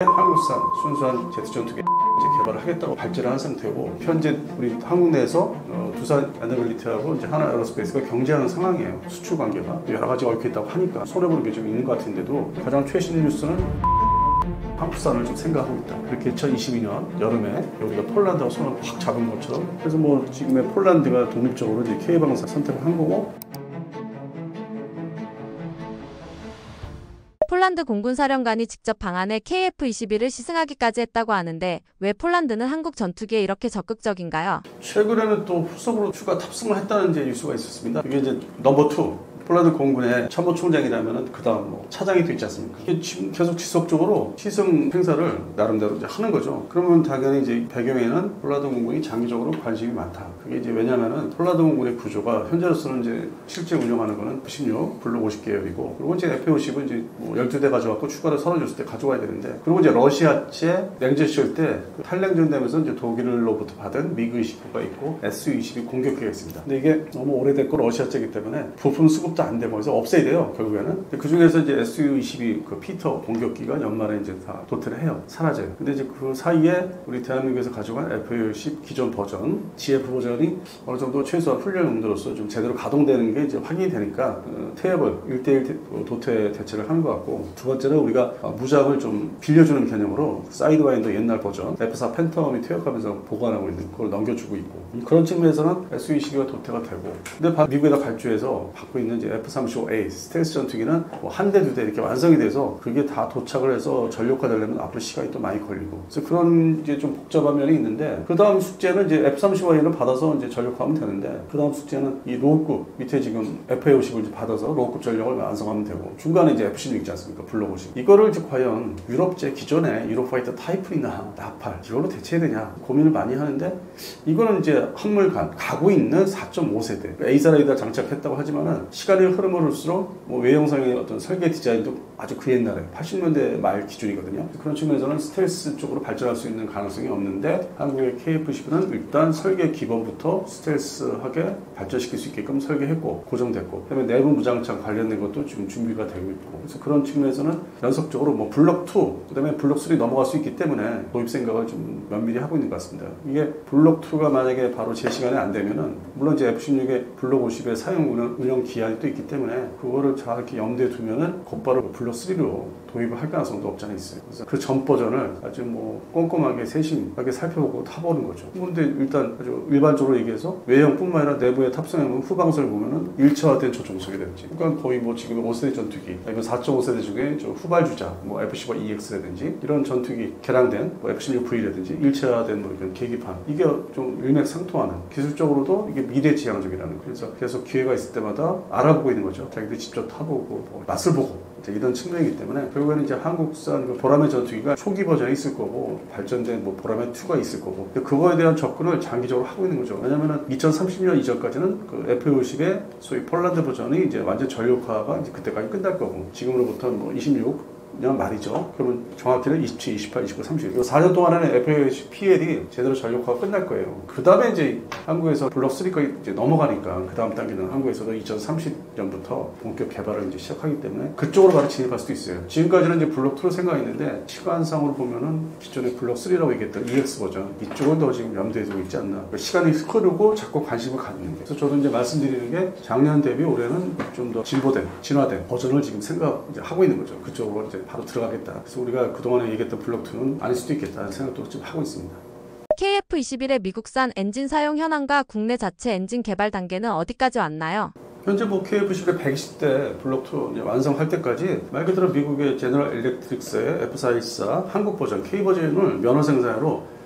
한국산 순수한 제트 전투기 개발을 하겠다고 발제를 한 상태고, 현재 우리 한국 내에서 두산 에너빌리티하고 이제 하나 에어로스페이스가 경쟁하는 상황이에요. 수출 관계가 여러 가지 얽혀 있다고 하니까 손해보는 게 좀 있는 것 같은데도, 가장 최신 뉴스는 한국산을 좀 생각하고 있다. 그렇게 2022년 여름에 우리가 폴란드하고 손을 확 잡은 것처럼, 그래서 뭐 지금의 폴란드가 독립적으로 이제 K방사 선택을 한 거고. 폴란드 공군 사령관이 직접 방한해 KF-21을 시승하기까지 했다고 하는데, 왜 폴란드는 한국 전투기에 이렇게 적극적인가요? 최근에는 또 후속으로 추가 탑승을 했다는 이제 뉴스가 있었습니다. 이게 이제 넘버 2. 폴란드 공군의 참모총장이라면 그 다음 뭐 차장이 또 있지 않습니까? 이게 지금 계속 지속적으로 시승 행사를 나름대로 이제 하는 거죠. 그러면 당연히 이제 배경에는 폴란드 공군이 장기적으로 관심이 많다. 그게 이제 왜냐면은 폴란드 공군의 구조가 현재로서는 이제 실제 운영하는 거는 F-16 블록 50계열이고, 그리고 이제 F-50은 이제 뭐 12대 가져왔고 추가로 36대 가져와야 되는데, 그리고 이제 러시아제 냉전 시절 때 탈냉전 되면서 이제 독일로부터 받은 미그 29가 있고 Su-22 공격기가 있습니다. 근데 이게 너무 오래됐고 러시아제이기 때문에 부품 수급 안 되고 해서 없애야 돼요, 결국에는. 그 중에서 이제 Su-22 그 피터 공격기가 연말에 이제 다 도태를 해요. 사라져요. 근데 이제 그 사이에 우리 대한민국에서 가져간 F-10 기존 버전, GF 버전이 어느 정도 최소한 훈련 용도로서 좀 제대로 가동되는 게 이제 확인이 되니까 태엽을 1대1 도태 대체를 하는 것 같고, 두 번째는 우리가 무장을 좀 빌려주는 개념으로 사이드와인더 옛날 버전 F-4 팬텀이 퇴역하면서 보관하고 있는 그걸 넘겨주고 있고, 그런 측면에서는 Su-22가 도태가 되고, 근데 미국에다 발주해서 받고 있는 이제 F-35A 스텔스 전투기는 뭐 한 대, 두 대 이렇게 완성이 돼서 그게 다 도착을 해서 전력화되려면 앞으로 시간이 또 많이 걸리고, 그래서 그런 이제 좀 복잡한 면이 있는데, 그 다음 숙제는 이제 F-35A를 받아서 이제 전력화하면 되는데, 그 다음 숙제는 이 로우급 밑에 지금 FA-50을 이제 받아서 로우급 전력을 완성하면 되고, 중간에 이제 F-16 있지 않습니까? 블록 50. 이거를 이제 과연 유럽제 기존의 유로파이터 타이푼이나 나팔 이걸로 대체해야 되냐 고민을 많이 하는데, 이거는 이제 한물간 가고 있는 4.5세대 A사 레이더 장착했다고 하지만은 시간이 흐름을수록 뭐 외형상의 어떤 설계 디자인도 아주 그 옛날에 80년대 말 기준이거든요. 그런 측면에서는 스텔스 쪽으로 발전할 수 있는 가능성이 없는데, 한국의 KF-19는 일단 설계 기본부터 스텔스하게 발전시킬 수 있게끔 설계했고 고정됐고, 그다음에 내부 무장창 관련된 것도 지금 준비가 되고 있고, 그래서 그런 측면에서는 연속적으로 뭐 블록 2, 그다음에 블록 3 넘어갈 수 있기 때문에 도입 생각을 좀 면밀히 하고 있는 것 같습니다. 이게 블록 2가 만약에 바로 제 시간에 안 되면은, 물론 이제 F-16의 블록 50의 사용 운영 기한이 또 있기 때문에 그거를 정확히 염두에 두면은 곧바로 블록 3로 도입을 할 가능성도 없지 않아 있어요. 그래서 그 전 버전을 아주 뭐 꼼꼼하게 세심하게 살펴보고 타보는 거죠. 근데 일단 아주 일반적으로 얘기해서 외형뿐만 아니라 내부에 탑승하면 후방선을 보면은 1차화된 조종석이라든지, 그러니까 거의 뭐 지금 5세대 전투기, 아니면 4.5세대 중에 저 후발주자 뭐 F-15EX라든지 이런 전투기 개량된 뭐 F-16V라든지 1차화된 뭐 이런 계기판, 이게 좀 일맥상통하는, 기술적으로도 이게 미래지향적이라는 거예요. 그래서 계속 기회가 있을 때마다 알아보고 있는 거죠. 자기들이 직접 타보고 뭐 맛을 보고 이런 측면이기 때문에, 결국에는 이제 한국산 그 보라매 전투기가 초기 버전이 있을 거고 발전된 뭐 보라매 2가 있을 거고, 그거에 대한 접근을 장기적으로 하고 있는 거죠. 왜냐면은 2030년 이전까지는 그 F-50의 소위 폴란드 버전이 이제 완전 전력화가 이제 그때까지 끝날 거고, 지금으로부터 뭐 26년 말이죠. 그러면 정확히는 27, 28, 29, 30. 이 4년 동안에는 F-50 PL이 제대로 전력화가 끝날 거예요. 그 다음에 이제 한국에서 블록 3까지 이제 넘어가니까, 그 다음 단계는 한국에서도 2030년부터 본격 개발을 이제 시작하기 때문에 그쪽으로 바로 진입할 수도 있어요. 지금까지는 이제 블록 2로 생각했는데, 시간상으로 보면은 기존의 블록 3라고 얘기했던 EX 버전, 이쪽을 더 지금 염두에 두고 있지 않나. 시간이 흐르고 자꾸 관심을 갖는 게. 그래서 저도 이제 말씀드리는 게, 작년 대비 올해는 좀 더 진보된, 진화된 버전을 지금 생각하고 있는 거죠. 그쪽으로 이제 바로 들어가겠다. 그래서 우리가 그동안에 얘기했던 블록 2는 아닐 수도 있겠다는 생각도 지금 하고 있습니다. KF-21의 미국산 엔진 사용 현황과 국내 자체 엔진 개발 단계는 어디까지 왔나요? 현재 뭐 KF-11의 120대 블록 2 완성할 때까지 말 그대로 미국의 제너럴 일렉트릭스의 F-414 한국 버전 K 버전을 면허 생산으로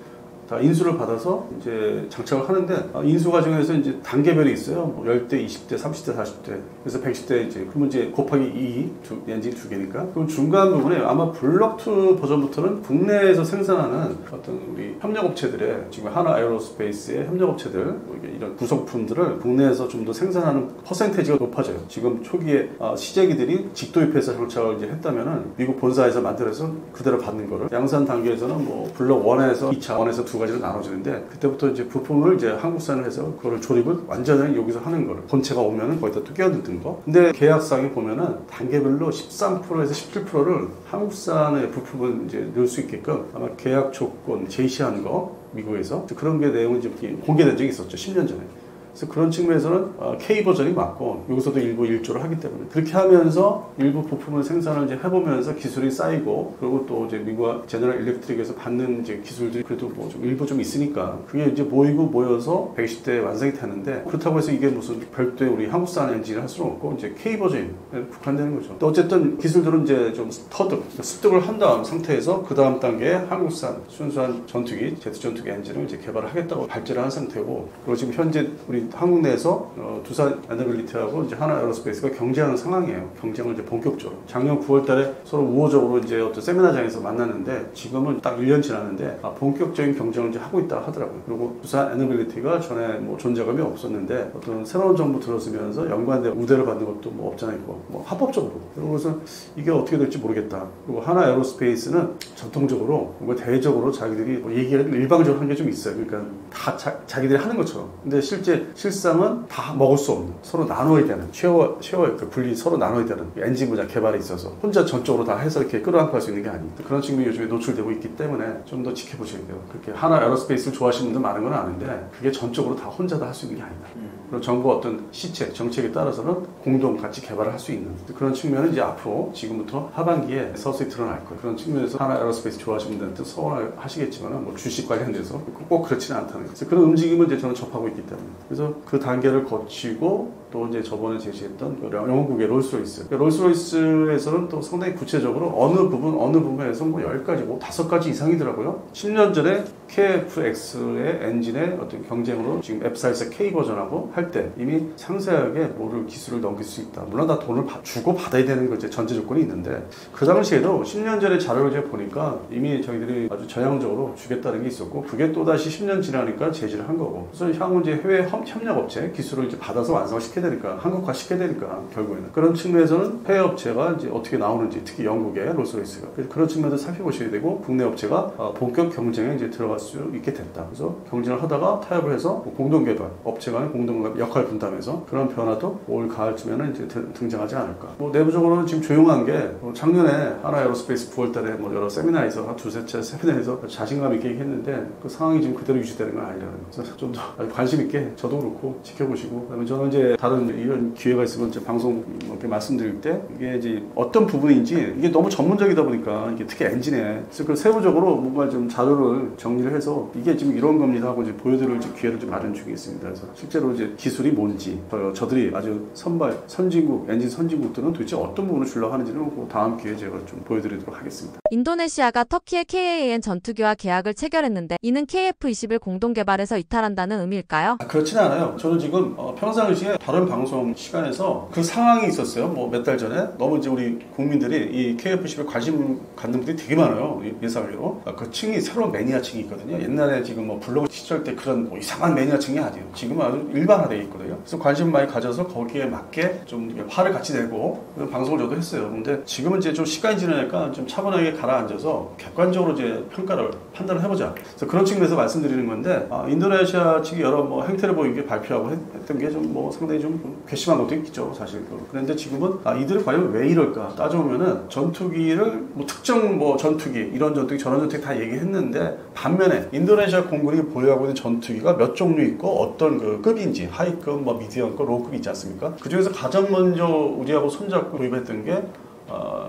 다 인수를 받아서 이제 장착을 하는데, 인수 과정에서 이제 단계별이 있어요. 뭐 10대, 20대, 30대, 40대. 그래서 110대 이제 그러면 이제 곱하기 2, 엔진 두 개니까. 그럼 중간 부분에 아마 블록 2 버전부터는 국내에서 생산하는 어떤 우리 협력업체들의, 지금 하나 에어로스페이스의 협력업체들 뭐 이런 구성품들을 국내에서 좀 더 생산하는 퍼센테이지가 높아져요. 지금 초기에 시제기들이 직도입해서 장착을 이제 했다면은 미국 본사에서 만들어서 그대로 받는 거를, 양산 단계에서는 뭐 블록 1에서 2차, 1에서 두 가지로 나눠지는데 그때부터 이제 부품을 이제 한국산을 해서 그거를 조립을 완전히 여기서 하는 거를 본체가 오면은 거기다 또 끼워넣는 거. 근데 계약상에 보면은 단계별로 13%에서 17%를 한국산의 부품을 이제 넣을 수 있게끔 아마 계약 조건 제시한 거 미국에서 그런 게 내용이 이제 공개된 적이 있었죠. 10년 전에. 그래서 그런 측면에서는 K 버전이 맞고 여기서도 일부 일조를 하기 때문에 그렇게 하면서 일부 부품을 생산을 이제 해보면서 기술이 쌓이고 그리고 또 이제 미국 제너럴 일렉트릭에서 받는 이제 기술들이 그래도 뭐 좀 일부 좀 있으니까 그게 이제 모여서 120대에 완성이 되는데 그렇다고 해서 이게 무슨 별도의 우리 한국산 엔진을 할 수는 없고 이제 K 버전에 국한되는 거죠. 또 어쨌든 기술들은 이제 좀 습득을 한 다음 상태에서 그 다음 단계에 한국산 순수한 전투기, 제트 전투기 엔진을 이제 개발을 하겠다고 발제를 한 상태고 그리고 지금 현재 우리 한국 내에서 두산 에너빌리티하고 이제 하나 에어로스페이스가 경쟁하는 상황이에요. 경쟁을 이제 본격적으로. 작년 9월달에 서로 우호적으로 이제 어떤 세미나장에서 만났는데 지금은 딱 1년 지났는데 본격적인 경쟁을 이제 하고 있다 하더라고요. 그리고 두산 에너빌리티가 전에 뭐 존재감이 없었는데 어떤 새로운 정부 들어서면서 연관된 우대를 받는 것도 뭐 없잖아 있고 뭐 합법적으로. 그래서 이게 어떻게 될지 모르겠다. 그리고 하나 에어로스페이스는 전통적으로 뭔가 대외적으로 자기들이 뭐 얘기를 일방적으로 한 게 좀 있어요. 그러니까 다 자기들이 하는 것처럼. 근데 실상은 다 먹을 수 없는 서로 나눠야 되는 쉐어 그 분리 서로 나눠야 되는 엔진 분야 개발에 있어서 혼자 전적으로 다 해서 이렇게 끌어안고 할 수 있는 게 아닙니다. 그런 측면이 요즘에 노출되고 있기 때문에 좀 더 지켜보셔야 돼요. 그렇게 하나 에어로스페이스를 좋아하시는 분들 많은 건 아는데 그게 전적으로 다 혼자 다 할 수 있는 게 아니다. 그리고 정부 어떤 시책, 정책에 따라서는 공동 같이 개발을 할 수 있는 그런 측면은 이제 앞으로 지금부터 하반기에 서서히 드러날 거예요. 그런 측면에서 하나 에어로스페이스 좋아하시는 분들한테 서운하시겠지만 뭐 주식 관련돼서 꼭 그렇지는 않다는 거죠. 그런 움직임을 이제 저는 접하고 있기 때문에 그래서 그 단계를 거치고 또 이제 저번에 제시했던 그 영국의 롤스로이스. 롤스로이스에서는 또 상당히 구체적으로 어느 부분에서 뭐 10가지, 뭐 5가지 이상이더라고요. 10년 전에 KF-X의 엔진의 어떤 경쟁으로 지금 F44 K 버전하고 할 때 이미 상세하게 뭐를 기술을 넘길 수 있다. 물론 다 돈을 주고 받아야 되는 거 이제 전제 조건이 있는데 그 당시에도 10년 전에 자료를 이제 보니까 이미 저희들이 아주 전향적으로 주겠다는 게 있었고 그게 또다시 10년 지나니까 제시를 한 거고. 그래서 향후 이제 해외 협력업체 기술을 이제 받아서 완성시켜야 되니까 한국화 시켜야 되니까 결국에는 그런 측면에서는 해외 업체가 이제 어떻게 나오는지 특히 영국의 롤스로이스가 그런 측면도 살펴보셔야 되고 국내 업체가 본격 경쟁에 이제 들어갈 수 있게 됐다. 그래서 경쟁을 하다가 타협을 해서 공동 개발 업체 간의 공동 역할 분담해서 그런 변화도 올 가을쯤에는 이제 등장하지 않을까. 뭐 내부적으로는 지금 조용한 게 작년에 하나 에어로스페이스 9월달에 뭐 여러 세미나에서 한 두세 차례 세미나에서 자신감 있게 얘기했는데 그 상황이 지금 그대로 유지되는 건 아니라는 거. 그래서 좀 더 관심 있게 저도 그렇고 지켜보시고 그다음에 저는 이제 다른 이런 기회가 있으면 이제 방송 이렇게 말씀드릴 때 이게 이제 어떤 부분인지 이게 너무 전문적이다 보니까 이게 특히 엔진에 그래서 그 세부적으로 뭔가 좀 자료를 정리를 해서 이게 지금 이런 겁니다 하고 이제 보여드릴 기회를 좀 마련 중에 있습니다. 그래서 실제로 이제 기술이 뭔지 저들이 아주 선진국 엔진 선진국들은 도대체 어떤 부분을 주려고 하는지는 다음 기회에 제가 좀 보여드리도록 하겠습니다. 인도네시아가 터키의 KAN 전투기와 계약을 체결했는데 이는 KF-21 공동 개발에서 이탈한다는 의미일까요? 그렇지는 않아요. 저는 지금 평상시에 다른 방송 시간에서 그 상황이 있었어요. 뭐 몇 달 전에 너무 이제 우리 국민들이 이 KF-21 관심 갖는 분들이 되게 많아요. 예상외로. 그 층이 새로운 매니아층이 있거든요. 옛날에 지금 뭐 블로그 시절 때 그런 뭐 이상한 매니아층이 아니에요. 지금은 아주 일반화되어 있거든요. 그래서 관심 많이 가져서 거기에 맞게 좀 화를 같이 내고 그런 방송을 저도 했어요. 근데 지금은 이제 좀 시간이 지나니까 좀 차분하게 가라앉아서 객관적으로 이제 판단을 해보자. 그래서 그런 측면에서 말씀드리는 건데 인도네시아 측이 여러 뭐 행태를 보이게 발표하고 했던 게 좀 뭐 상당히 좀 괘씸한 것도 있죠, 사실. 그런데 지금은 이들이 과연 왜 이럴까 따져보면은 전투기를 뭐 특정 뭐 전투기 이런 전투기 저런 전투기 다 얘기했는데 반면에 인도네시아 공군이 보유하고 있는 전투기가 몇 종류 있고 어떤 그 급인지 하이급, 뭐 미디엄급, 로우급 있지 않습니까? 그 중에서 가장 먼저 우리하고 손잡고 도입했던 게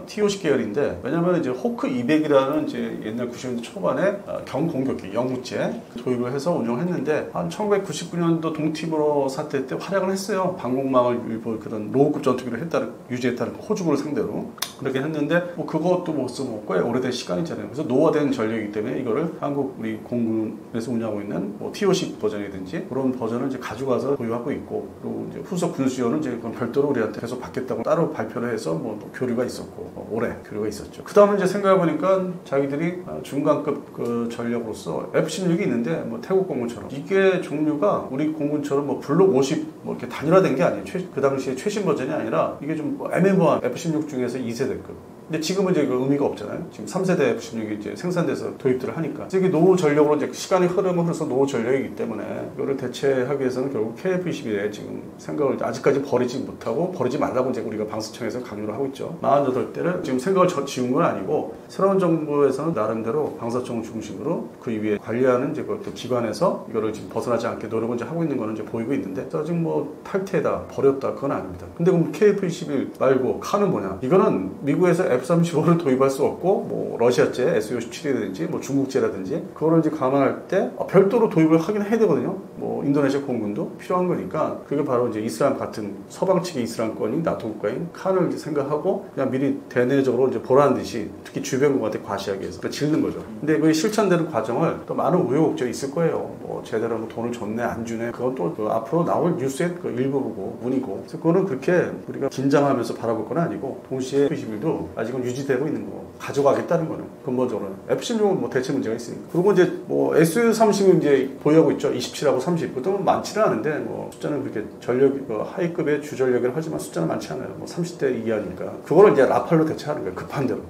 T-50 계열인데 왜냐면 이제 호크 200이라는 이제 옛날 90년대 초반에 경공격기 영구제 도입을 해서 운영했는데 한 1999년도 동티모르 사태 때 활약을 했어요. 방공망을 일부 그런 로우급 전투기를 유지했다는 호주군을 상대로 그렇게 했는데 뭐 그것도 못 쓰고 꽤 오래된 시간이잖아요. 그래서 노화된 전력이기 때문에 이거를 한국 우리 공군에서 운영하고 있는 뭐 T-50 버전이든지 그런 버전을 이제 가져가서 보유하고 있고 그리고 이제 후속 군수요는 이제 그건 별도로 우리한테 계속 받겠다고 따로 발표를 해서 뭐 교류가 있었고 올해 교류가 있었죠. 그 다음에 이제 생각해보니까 자기들이 중간급 그 전력으로서 F-16이 있는데 뭐 태국 공군처럼 이게 종류가 우리 공군처럼 뭐 블록 50 뭐 이렇게 단일화된 게 아니에요. 그 당시에 최신 버전이 아니라 이게 좀 애매모호한 F-16 중에서 2세대급 근데 지금은 이제 그 의미가 없잖아요. 지금 3세대 F-16이 이제 생산돼서 도입들을 하니까. 이게 노후 전력으로 이제 시간이 흐르면서 노후 전력이기 때문에 이거를 대체하기 위해서는 결국 KF-21에 지금 생각을 아직까지 버리지 못하고 버리지 말라고 이제 우리가 방수청에서 강요를 하고 있죠. 48대를 지금 생각을 지운 건 아니고 새로운 정부에서는 나름대로 방사청 중심으로 그 위에 관리하는 이제 그 기관에서 이거를 지금 벗어나지 않게 노력을 이제 하고 있는 거는 이제 보이고 있는데 아직 뭐 탈퇴다 버렸다 그건 아닙니다. 근데 그럼 KF-21 말고 칸은 뭐냐? 이거는 미국에서 F-35를 도입할 수 없고 뭐 러시아제 Su-57이라든지 뭐 중국제라든지 그거를 이제 감안할 때 별도로 도입을 하긴 해야 되거든요. 뭐 인도네시아 공군도 필요한 거니까 그게 바로 이제 이스라엘 같은 서방 측의 이스라엘권인 나토 국가인 칸을 이제 생각하고 그냥 미리 대내적으로 이제 보라는 듯이 특히 주변국한테 과시하기 위해서 짓는 거죠. 근데 그 실천되는 과정을 또 많은 우여곡절이 있을 거예요. 뭐 제대로 뭐 돈을 줬네 안 주네 그건 또 그 앞으로 나올 뉴스의 그 일부고 문이고 그래서 그거는 그렇게 우리가 긴장하면서 바라볼 건 아니고 동시에 F-21도 아직은 유지되고 있는 거 가져가겠다는 거는 근본적으로는 F-16은 뭐 대체 문제가 있으니까 그리고 이제 뭐 Su-30은 이제 보유하고 있죠. 27하고 30 보통은 많지는 않은데 뭐 숫자는 그렇게 전력 하위급의 주전력이라고 하지만 숫자는 많지 않아요. 뭐 30대 이하니까 그거를 이제 라팔로 대체하는 거예요. 급한 대로.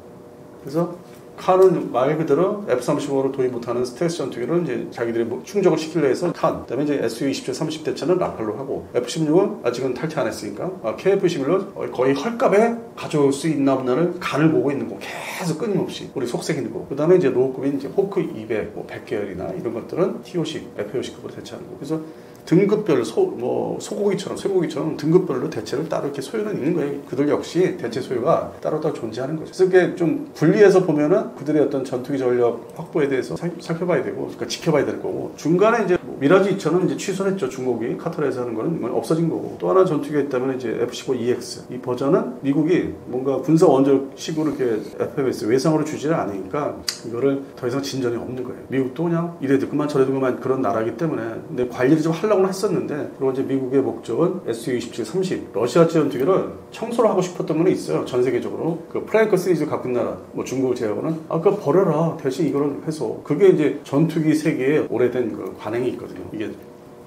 그래서 칸은 말 그대로 F-35를 도입 못하는 스텔스 전투기를 이제 자기들이 뭐 충족을 시키려 해서 칸, 그다음에 이제 Su-27, 30대차는 라팔로 하고 F-16은 아직은 탈퇴 안 했으니까 KF-21로 거의 헐값에 가져올 수 있나 없나를 간을 보고 있는 거 계속 끊임없이 우리 속색이는 거. 그다음에 이제 로우급인 이제 호크 200, 뭐 100계열이나 이런 것들은 TOC, FOC급으로 대체하는 거. 그래서 등급별 소고기처럼 쇠고기처럼 등급별로 대체를 따로 이렇게 소유는 있는 거예요. 그들 역시 대체 소유가 따로따로 존재하는 거죠. 그래서 이게 좀 분리해서 보면은 그들의 어떤 전투기 전력 확보에 대해서 살펴봐야 되고, 그러니까 지켜봐야 될 거고, 중간에 이제 뭐 미라지 2천은 이제 취소했죠. 중국이 카터르에서 하는 거는 없어진 거고, 또 하나 전투기가 있다면 이제 F-15EX 이 버전은 미국이 뭔가 군사 원정식으로 이렇게 FMS 외상으로 주지를 않으니까 이거를 더 이상 진전이 없는 거예요. 미국도 그냥 이래도 그만 저래도 그만 그런 나라이기 때문에 근데 관리를 좀 하려고 했었는데 그리고 이제 미국의 목적은 Su-27, 30 러시아 전투기를 청소를 하고 싶었던 건 있어요. 전 세계적으로 그 프랭크 시리즈 갖고 있는 나라 뭐 중국을 제외하고는 그거 버려라 대신 이거를 해서 그게 이제 전투기 세계에 오래된 그 관행이 있거든요. 이게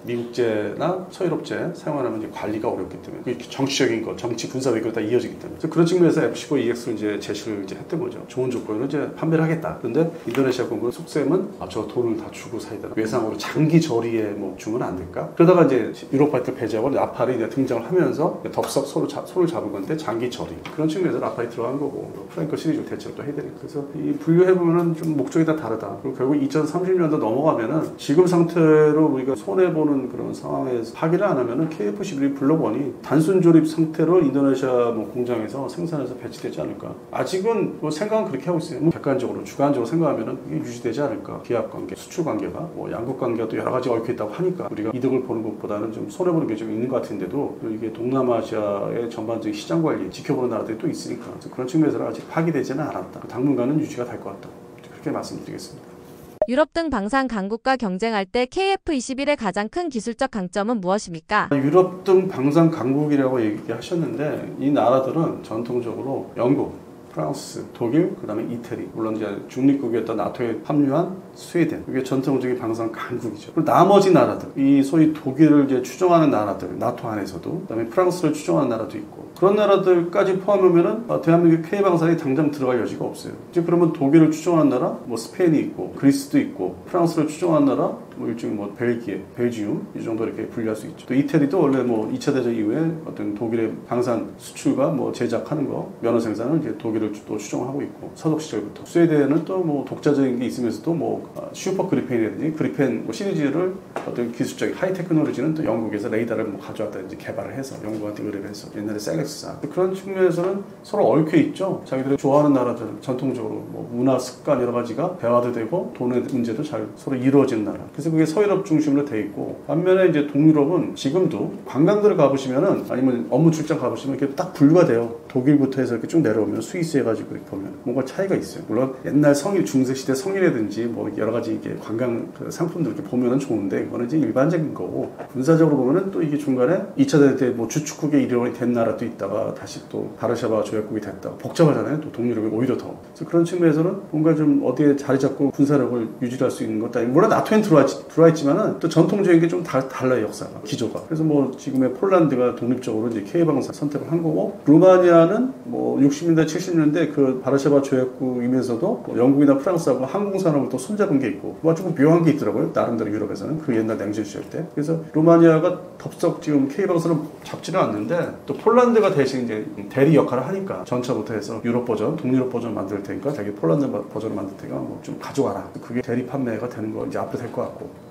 미국제나 서유럽제 사용하면 이제 관리가 어렵기 때문에 그게 정치적인 거, 정치 군사 외교로 다 이어지기 때문에 그래서 그런 측면에서 F-15EX를 이제 제시를 이제 했던 거죠. 좋은 조건으로 이제 판매를 하겠다. 그런데 인도네시아 공군 속셈은 저 돈을 다 주고 사야 되나 외상으로 장기 저리에 뭐 주면 안 될까? 그러다가 이제 유로파이터 배제하고 라팔이 이제 등장을 하면서 덥석 손을 잡은 건데 장기 저리 그런 측면에서 라팔이 들어간 거고 프랭크 시리즈 대체를 또 해야 되니까 그래서 이 분류해 보면은 좀 목적이 다 다르다. 그리고 결국 2030년도 넘어가면은 지금 상태로 우리가 손해 보는 그런 상황에서 파기를 안 하면은 KF-11이 불러보니 단순 조립 상태로 인도네시아 뭐 공장에서 생산해서 배치되지 않을까. 아직은 뭐 생각은 그렇게 하고 있어요. 뭐 객관적으로 주관적으로 생각하면은 이게 유지되지 않을까. 기업 관계, 수출 관계가 뭐 양국 관계가 또 여러 가지 얽혀 있다고 하니까 우리가 이득을 보는 것보다는 좀 손해 보는 게 좀 있는 것 같은데도 이게 동남아시아의 전반적인 시장 관리 지켜보는 나라들이 또 있으니까 그런 측면에서는 아직 파기되지는 않았다. 당분간은 유지가 될 것 같다. 그렇게 말씀드리겠습니다. 유럽 등 방산 강국과 경쟁할 때 KF-21의 가장 큰 기술적 강점은 무엇입니까? 유럽 등 방산 강국이라고 얘기하셨는데 이 나라들은 전통적으로 영국, 프랑스, 독일, 그 다음에 이태리 물론 이제 중립국이었던 나토에 합류한 스웨덴 이게 전통적인 방산 강국이죠. 그리고 나머지 나라들 이 소위 독일을 이제 추종하는 나라들 나토 안에서도 그 다음에 프랑스를 추종하는 나라도 있고 그런 나라들까지 포함하면은 대한민국 K방산이 당장 들어갈 여지가 없어요. 이제 그러면 독일을 추종하는 나라 뭐 스페인이 있고 그리스도 있고 프랑스를 추종하는 나라 뭐 일종의 뭐 벨기에, 벨지움 이 정도 이렇게 분류할 수 있죠. 또 이태리도 원래 뭐 2차 대전 이후에 어떤 독일의 방산 수출과 뭐 제작하는 거 면허 생산은 이제 독일을 또 추종하고 있고 서독 시절부터 스웨덴은 또 뭐 독자적인 게 있으면서도 뭐 슈퍼 그리펜이라든지 그리펜 뭐 시리즈를 어떤 기술적인 하이 테크놀로지는 또 영국에서 레이더를 뭐 가져왔다든지 개발을 해서 영국한테 의뢰를 해서 옛날에 셀렉스사 그런 측면에서는 서로 얽혀 있죠. 자기들이 좋아하는 나라들 전통적으로 뭐 문화 습관 여러 가지가 대화도 되고 돈의 문제도 잘 서로 이루어지는 나라. 그래서 그게 서유럽 중심으로 돼 있고 반면에 이제 동유럽은 지금도 관광들을 가보시면은 아니면 업무 출장 가보시면 이렇게 딱 분류가 돼요. 독일부터 해서 이렇게 쭉 내려오면 스위스 해가지고 이렇게 보면 뭔가 차이가 있어요. 물론 옛날 성일 중세시대 성이라든지 뭐 여러 가지 이게 관광 그 상품들 이렇게 보면은 좋은데 이거는 이제 일반적인 거고 군사적으로 보면은 또 이게 중간에 2차 대전 때 뭐 주축국의 일원이 된 나라도 있다. 있다가 다시 또 바르샤바 조약국이 됐다. 복잡하잖아요. 또 동유럽이 오히려 더. 그래서 그런 측면에서는 뭔가 좀 어디에 자리 잡고 군사력을 유지할 수 있는 것도 아니고, 물론 나토엔 들어와 있지만은 또 전통적인 게 좀 달라요, 역사가, 기조가. 그래서 뭐 지금의 폴란드가 독립적으로 이제 K방사 선택을 한 거고, 루마니아는 뭐 60년대, 70년대 그 바르샤바 조약국이면서도 뭐 영국이나 프랑스하고 항공산업을 또 손잡은 게 있고, 뭐 좀 묘한 게 있더라고요. 나름대로 유럽에서는 그 옛날 냉전 시절 때. 그래서 루마니아가 덥석 지금 K방사를 잡지는 않는데, 또 폴란드가 대신 이제 대리 역할을 하니까 전차부터 해서 유럽 버전, 동유럽 버전 만들 테니까 자기 폴란드 버전을 만들 테니까 뭐 좀 가져와라. 그게 대리 판매가 되는 거 이제 앞으로 될 것 같고.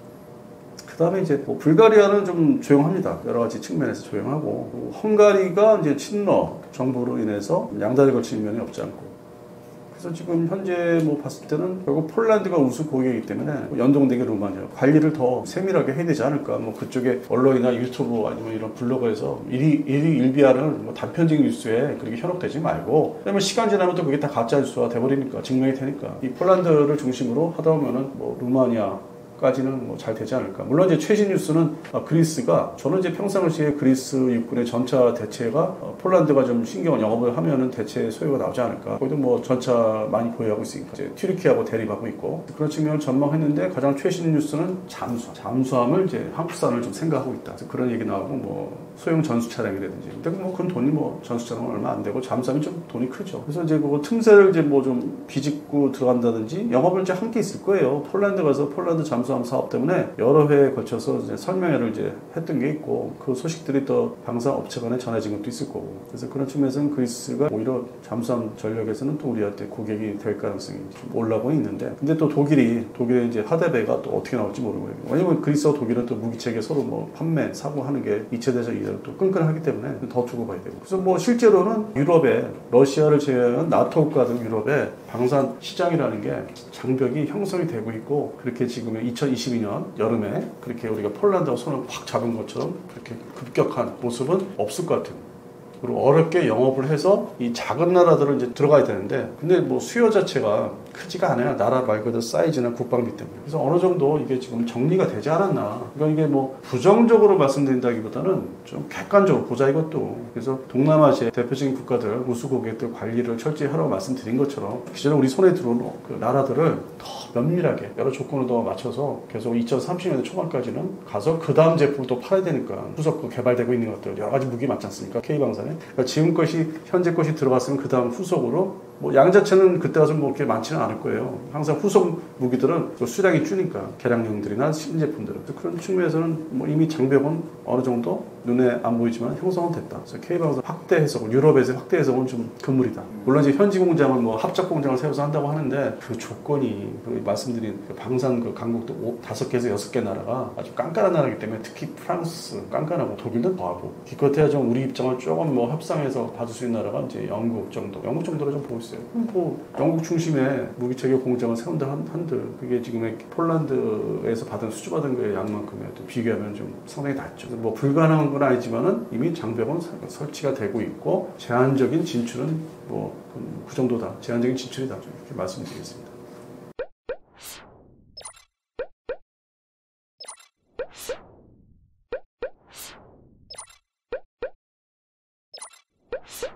그 다음에 이제 뭐 불가리아는 좀 조용합니다. 여러 가지 측면에서 조용하고, 헝가리가 이제 친러 정부로 인해서 양다리 걸친 면이 없지 않고. 그래서 지금 현재 뭐 봤을 때는 결국 폴란드가 우수 고객이기 때문에 연동되게 루마니아 관리를 더 세밀하게 해야 되지 않을까. 뭐 그쪽에 언론이나 유튜브 아니면 이런 블로그에서 일비하는 뭐 단편적인 뉴스에 그렇게 현혹되지 말고, 왜냐면 시간 지나면 또 그게 다 가짜 뉴스가 돼버리니까, 증명이 되니까 이 폴란드를 중심으로 하다 보면은 뭐 루마니아 까지는 뭐 잘 되지 않을까. 물론 이제 최신 뉴스는 그리스가, 저는 이제 평상시에 그리스 육군의 전차 대체가 폴란드가 좀 신경 영업을 하면은 대체 소요가 나오지 않을까. 거기도 뭐 전차 많이 보유하고 있으니까 이제 튀르키하고 대립하고 있고, 그런 측면을 전망했는데 가장 최신 뉴스는 잠수함을 이제 한국산을 좀 생각하고 있다. 그런 얘기 나오고, 뭐 소형 전수 차량이라든지. 근데 뭐 그건 돈이 뭐 전수 차량은 얼마 안 되고 잠수함이 좀 돈이 크죠. 그래서 이제 그 틈새를 이제 뭐 좀 비집고 들어간다든지 영업을 이제 함께 있을 거예요. 폴란드 가서 폴란드 잠수함 사업 때문에 여러 회에 걸쳐서 이제 설명회를 이제 했던 게 있고, 그 소식들이 또 방사 업체 간에 전해진 것도 있을 거고. 그래서 그런 측면에서는 그리스가 오히려 잠수함 전력에서는 또 우리한테 고객이 될 가능성이 좀 올라오고 있는데, 근데 또 독일의 이제 하데베가 또 어떻게 나올지 모르고. 왜냐면 그리스와 독일은 또 무기체계 서로 뭐 판매 사고하는 게 2차 대전 이후로 또 끈끈하기 때문에 더 두고 봐야 되고. 그래서 뭐 실제로는 유럽에 러시아를 제외한 나토 국가 등 유럽에 방산 시장이라는 게 장벽이 형성이 되고 있고, 그렇게 지금 2022년 여름에 그렇게 우리가 폴란드하고 손을 확 잡은 것처럼 그렇게 급격한 모습은 없을 것 같아요. 그리고 어렵게 영업을 해서 이 작은 나라들은 이제 들어가야 되는데, 근데 뭐 수요 자체가 크지가 않아요. 나라 말 그대로 사이즈나 국방비 때문에. 그래서 어느 정도 이게 지금 정리가 되지 않았나. 그러니까 이게 뭐 부정적으로 말씀드린다기보다는 좀 객관적으로 보자, 이것도. 그래서 동남아시아 대표적인 국가들, 우수 고객들 관리를 철저히 하라고 말씀드린 것처럼, 기존에 우리 손에 들어온 그 나라들을 더 면밀하게 여러 조건을 더 맞춰서 계속 2030년대 초반까지는 가서 그 다음 제품을 또 팔아야 되니까, 후속 개발되고 있는 것들 여러 가지 무기 많지 않습니까? K방산에. 그러니까 지금 것이, 현재 것이 들어갔으면 그 다음 후속으로, 뭐 양 자체는 그때 가서 뭐 그렇게 많지는 않을 거예요. 항상 후속 무기들은 수량이 주니까, 개량용들이나 신제품들은. 그런 측면에서는 뭐 이미 장벽은 어느 정도 눈에 안 보이지만 형성은 됐다. 그래서 K방산 확대 해석, 유럽에서 확대 해석은 좀 금물이다. 물론 이제 현지 공장을 뭐 합작 공장을 세워서 한다고 하는데, 그 조건이 말씀드린 그 방산 그 강국도 5개에서 6개 나라가 아주 깐깐한 나라이기 때문에, 특히 프랑스 깐깐하고 독일도 더하고, 기껏해야 좀 우리 입장을 조금 뭐 협상해서 받을 수 있는 나라가 이제 영국 정도로 좀 보고 있어요. 뭐 영국 중심의 무기체계 공장을 세운다 한들, 그게 지금의 폴란드에서 수주받은 거에 양만큼에 또 비교하면 좀 상당히 낮죠. 뭐 불가능한 건 아니지만은 이미 장벽은 설치가 되고 있고, 제한적인 진출은 뭐 그 정도다. 제한적인 진출이다. 이렇게 말씀드리겠습니다. you